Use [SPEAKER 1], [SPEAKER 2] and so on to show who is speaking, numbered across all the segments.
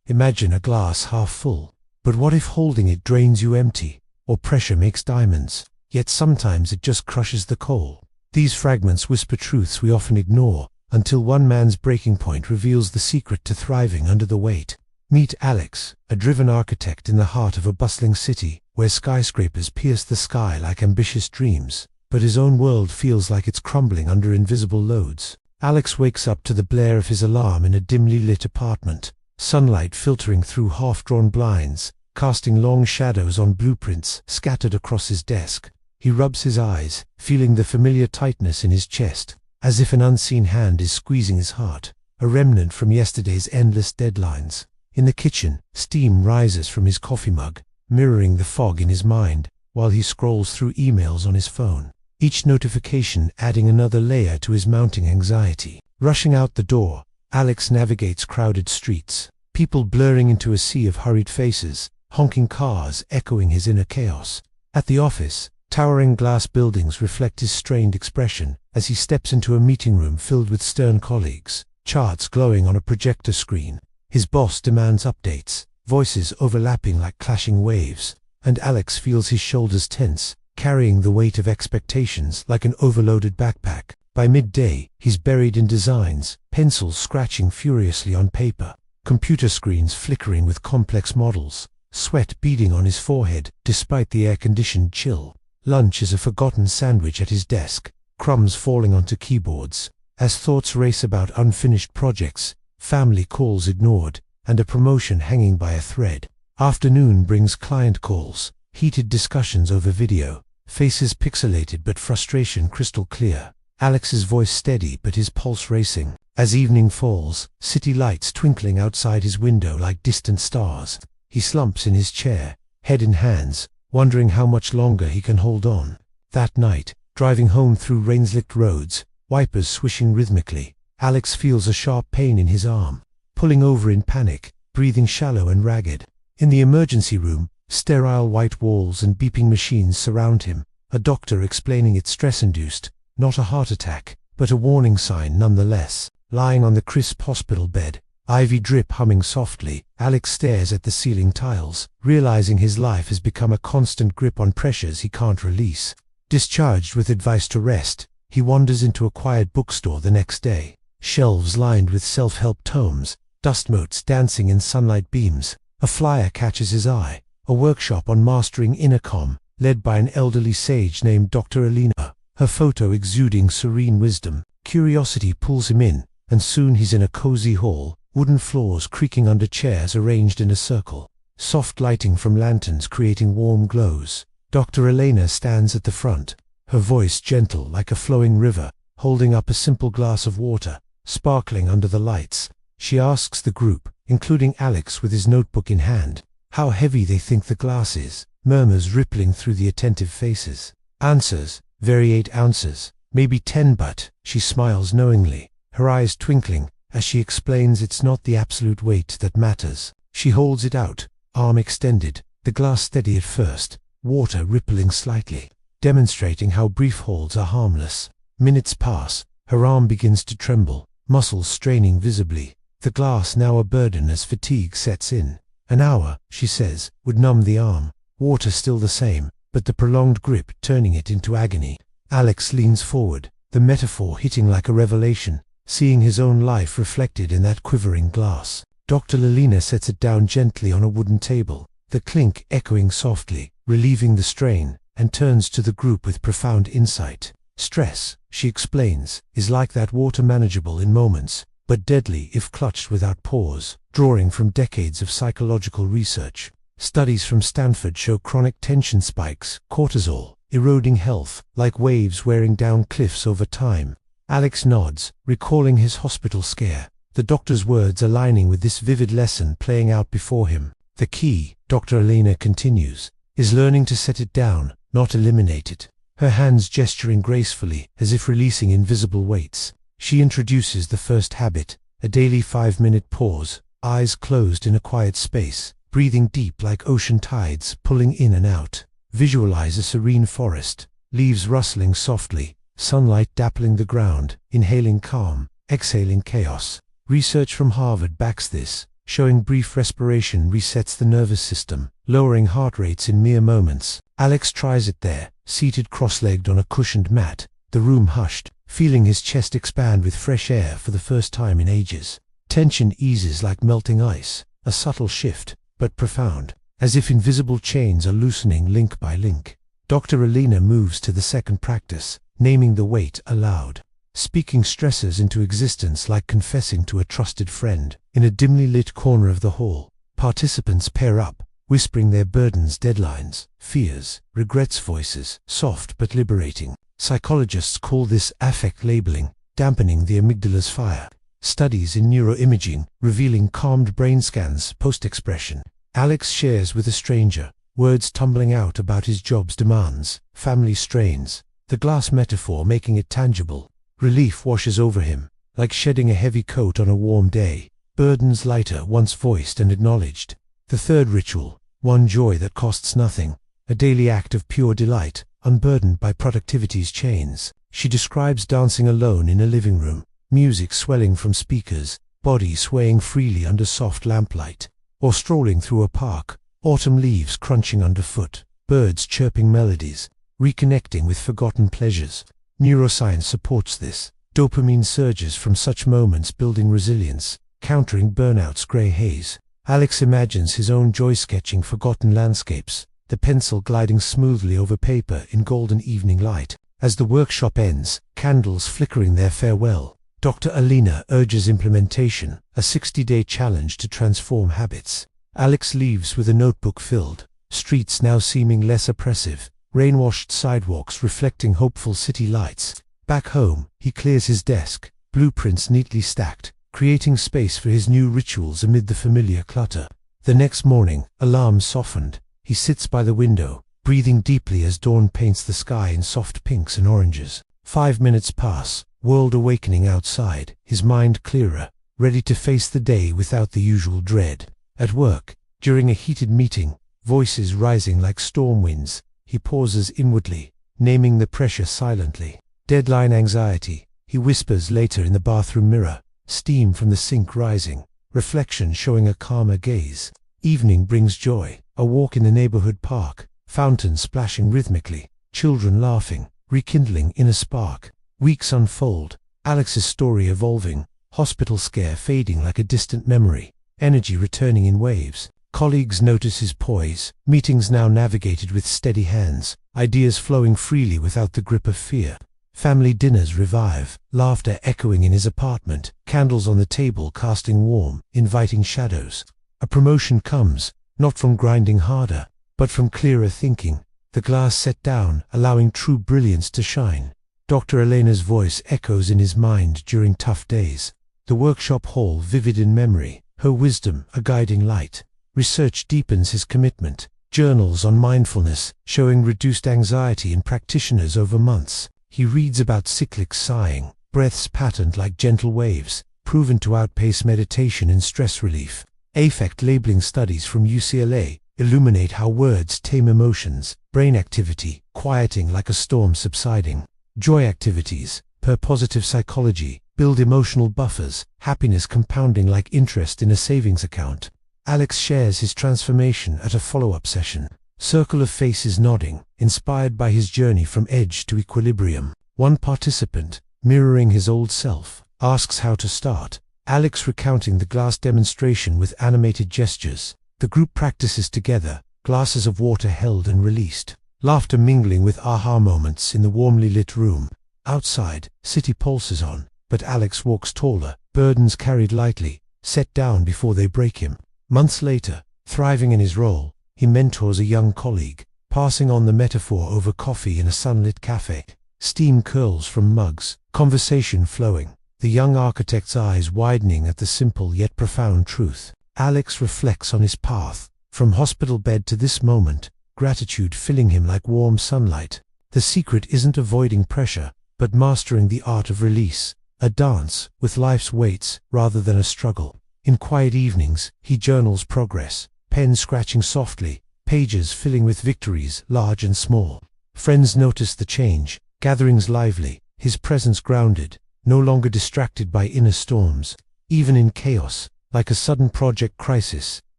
[SPEAKER 1] Imagine a glass half full. But what if holding it drains you empty? Or pressure makes diamonds, yet sometimes it just crushes the coal? These fragments whisper truths we often ignore, until one man's breaking point reveals the secret to thriving under the weight. Meet Alex, a driven architect in the heart of a bustling city, where skyscrapers pierce the sky like ambitious dreams, but his own world feels like it's crumbling under invisible loads. Alex wakes up to the blare of his alarm in a dimly lit apartment, sunlight filtering through half-drawn blinds, casting long shadows on blueprints scattered across his desk. He rubs his eyes, feeling the familiar tightness in his chest, as if an unseen hand is squeezing his heart, a remnant from yesterday's endless deadlines. In the kitchen, steam rises from his coffee mug, mirroring the fog in his mind, while he scrolls through emails on his phone, each notification adding another layer to his mounting anxiety. Rushing out the door, Alex navigates crowded streets, people blurring into a sea of hurried faces, honking cars echoing his inner chaos. At the office, towering glass buildings reflect his strained expression as he steps into a meeting room filled with stern colleagues, charts glowing on a projector screen. His boss demands updates, voices overlapping like clashing waves, and Alex feels his shoulders tense, carrying the weight of expectations like an overloaded backpack. By midday, he's buried in designs, pencils scratching furiously on paper, computer screens flickering with complex models, sweat beading on his forehead despite the air-conditioned chill. Lunch is a forgotten sandwich at his desk, crumbs falling onto keyboards, as thoughts race about unfinished projects, family calls ignored, and a promotion hanging by a thread. Afternoon brings client calls, heated discussions over video, faces pixelated but frustration crystal clear. Alex's voice steady but his pulse racing. As evening falls, city lights twinkling outside his window like distant stars. He slumps in his chair, head in hands, wondering how much longer he can hold on. That night, driving home through rain-slicked roads, wipers swishing rhythmically, Alex feels a sharp pain in his arm. Pulling over in panic, breathing shallow and ragged. In the emergency room, sterile white walls and beeping machines surround him, a doctor explaining it's stress-induced, not a heart attack, but a warning sign nonetheless. Lying on the crisp hospital bed, IV drip humming softly, Alex stares at the ceiling tiles, realizing his life has become a constant grip on pressures he can't release. Discharged with advice to rest, he wanders into a quiet bookstore the next day. Shelves lined with self-help tomes, dust motes dancing in sunlight beams. A flyer catches his eye, a workshop on mastering intercom, led by an elderly sage named Dr. Alina, her photo exuding serene wisdom. Curiosity pulls him in, and soon he's in a cozy hall, wooden floors creaking under chairs arranged in a circle, soft lighting from lanterns creating warm glows. Dr. Elena stands at the front, her voice gentle like a flowing river, holding up a simple glass of water, sparkling under the lights. She asks the group, including Alex with his notebook in hand, how heavy they think the glass is. Murmurs rippling through the attentive faces. Answers, very 8 ounces, maybe 10, but she smiles knowingly, her eyes twinkling, as she explains it's not the absolute weight that matters. She holds it out, arm extended, the glass steady at first, water rippling slightly, demonstrating how brief holds are harmless. Minutes pass, her arm begins to tremble, muscles straining visibly, the glass now a burden as fatigue sets in. An hour, she says, would numb the arm, water still the same, but the prolonged grip turning it into agony. Alex leans forward, the metaphor hitting like a revelation, seeing his own life reflected in that quivering glass. Dr. Lelina sets it down gently on a wooden table, the clink echoing softly, relieving the strain, and turns to the group with profound insight. Stress, she explains, is like that water, manageable in moments, but deadly if clutched without pause. Drawing from decades of psychological research, studies from Stanford show chronic tension spikes, cortisol, eroding health, like waves wearing down cliffs over time. Alex nods, recalling his hospital scare, the doctor's words aligning with this vivid lesson playing out before him. The key, Dr. Elena continues, is learning to set it down, not eliminate it. Her hands gesturing gracefully, as if releasing invisible weights. She introduces the first habit, a daily 5-minute pause, eyes closed in a quiet space, breathing deep like ocean tides pulling in and out. Visualize a serene forest, leaves rustling softly, sunlight dappling the ground, inhaling calm, exhaling chaos. Research from Harvard backs this. showing brief respiration resets the nervous system, lowering heart rates in mere moments. Alex tries it there, seated cross-legged on a cushioned mat, the room hushed, feeling his chest expand with fresh air for the first time in ages. Tension eases like melting ice, a subtle shift, but profound, as if invisible chains are loosening link by link. Dr. Elena moves to the second practice, naming the weight aloud, speaking stressors into existence like confessing to a trusted friend. In a dimly lit corner of the hall, participants pair up, whispering their burdens, deadlines, fears, regrets, voices, soft but liberating. Psychologists call this affect labeling, dampening the amygdala's fire. Studies in neuroimaging revealing calmed brain scans post-expression. Alex shares with a stranger, words tumbling out about his job's demands, family strains, the glass metaphor making it tangible. Relief washes over him, like shedding a heavy coat on a warm day, burdens lighter once voiced and acknowledged. The third ritual, one joy that costs nothing, a daily act of pure delight, unburdened by productivity's chains. She describes dancing alone in a living room, music swelling from speakers, body swaying freely under soft lamplight, or strolling through a park, autumn leaves crunching underfoot, birds chirping melodies, reconnecting with forgotten pleasures. Neuroscience supports this. Dopamine surges from such moments, building resilience, countering burnout's grey haze. Alex imagines his own joy sketching forgotten landscapes, the pencil gliding smoothly over paper in golden evening light. As the workshop ends, candles flickering their farewell, Dr. Elena urges implementation, a 60-day challenge to transform habits. Alex leaves with a notebook filled, streets now seeming less oppressive, rain-washed sidewalks reflecting hopeful city lights. Back home, he clears his desk, blueprints neatly stacked, creating space for his new rituals amid the familiar clutter. The next morning, alarms softened, he sits by the window, breathing deeply as dawn paints the sky in soft pinks and oranges. 5 minutes pass, world awakening outside, his mind clearer, ready to face the day without the usual dread. At work, during a heated meeting, voices rising like storm winds, he pauses inwardly, naming the pressure silently. Deadline anxiety, he whispers later in the bathroom mirror, steam from the sink rising, reflection showing a calmer gaze. Evening brings joy, a walk in the neighborhood park, fountains splashing rhythmically, children laughing, rekindling inner spark. Weeks unfold, Alex's story evolving, hospital scare fading like a distant memory, energy returning in waves. Colleagues notice his poise, meetings now navigated with steady hands, ideas flowing freely without the grip of fear. Family dinners revive, laughter echoing in his apartment, candles on the table casting warm, inviting shadows. A promotion comes, not from grinding harder, but from clearer thinking, the glass set down, allowing true brilliance to shine. Dr. Elena's voice echoes in his mind during tough days. The workshop hall vivid in memory, her wisdom a guiding light. Research deepens his commitment, journals on mindfulness showing reduced anxiety in practitioners over months. He reads about cyclic sighing, breaths patterned like gentle waves, proven to outpace meditation in stress relief. Affect labeling studies from UCLA illuminate how words tame emotions, brain activity quieting like a storm subsiding. Joy activities, per positive psychology, build emotional buffers, happiness compounding like interest in a savings account. Alex shares his transformation at a follow-up session. Circle of faces nodding, inspired by his journey from edge to equilibrium. One participant, mirroring his old self, asks how to start. Alex recounting the glass demonstration with animated gestures. The group practices together, glasses of water held and released. Laughter mingling with aha moments in the warmly lit room. Outside, city pulses on, but Alex walks taller, burdens carried lightly, set down before they break him. Months later, thriving in his role, he mentors a young colleague, passing on the metaphor over coffee in a sunlit cafe. Steam curls from mugs, conversation flowing, the young architect's eyes widening at the simple yet profound truth. Alex reflects on his path, from hospital bed to this moment, gratitude filling him like warm sunlight. The secret isn't avoiding pressure, but mastering the art of release, a dance with life's weights rather than a struggle. In quiet evenings, he journals progress, pen scratching softly, pages filling with victories, large and small. Friends notice the change, gatherings lively, his presence grounded, no longer distracted by inner storms. Even in chaos, Like a sudden project crisis,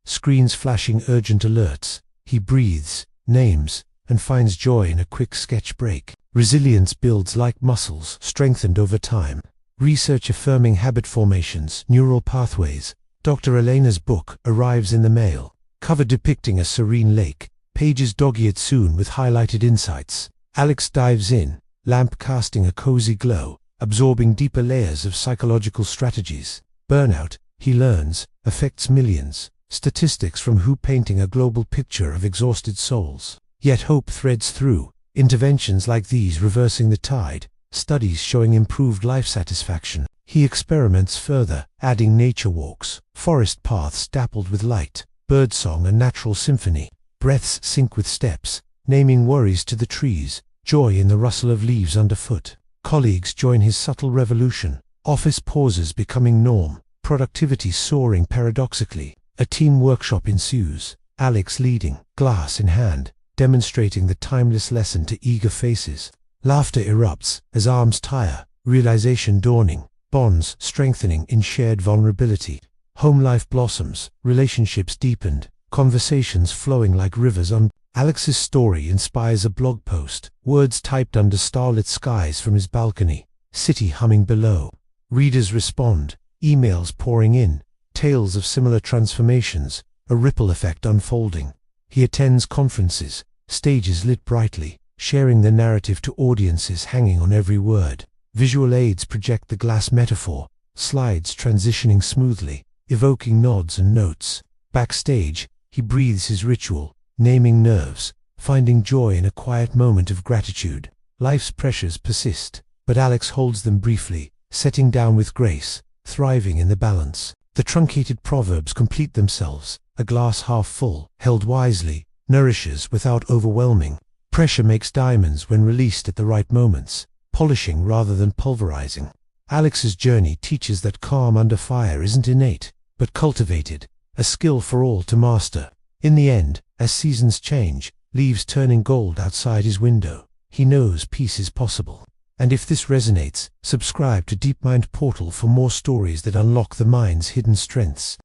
[SPEAKER 1] screens flashing urgent alerts, he breathes, names, and finds joy in a quick sketch break. Resilience builds like muscles, strengthened over time. Research affirming habit formations, neural pathways. Dr. Elena's book arrives in the mail, cover depicting a serene lake, pages dog-eared soon with highlighted insights. Alex dives in, lamp casting a cozy glow, absorbing deeper layers of psychological strategies. Burnout, he learns, affects millions. Statistics from WHO painting a global picture of exhausted souls. Yet hope threads through, interventions like these reversing the tide, studies showing improved life satisfaction. He experiments further, adding nature walks, forest paths dappled with light, birdsong and natural symphony. Breaths sync with steps, naming worries to the trees, joy in the rustle of leaves underfoot. Colleagues join his subtle revolution, office pauses becoming norm, productivity soaring paradoxically. A team workshop ensues, Alex leading, glass in hand, demonstrating the timeless lesson to eager faces. Laughter erupts as arms tire, realization dawning, bonds strengthening in shared vulnerability. Home life blossoms, relationships deepened, conversations flowing like rivers on. Alex's story inspires a blog post, words typed under starlit skies from his balcony, city humming below. Readers respond, emails pouring in, tales of similar transformations, a ripple effect unfolding. He attends conferences, stages lit brightly, sharing the narrative to audiences hanging on every word. Visual aids project the glass metaphor, slides transitioning smoothly, evoking nods and notes. Backstage, he breathes his ritual, naming nerves, finding joy in a quiet moment of gratitude. Life's pressures persist, but Alex holds them briefly, setting down with grace, thriving in the balance. The truncated proverbs complete themselves. A glass half full, held wisely, nourishes without overwhelming. Pressure makes diamonds when released at the right moments, polishing rather than pulverizing. Alex's journey teaches that calm under fire isn't innate, but cultivated, a skill for all to master. In the end, as seasons change, leaves turning gold outside his window, he knows peace is possible. And if this resonates, subscribe to DeepMind Portal for more stories that unlock the mind's hidden strengths.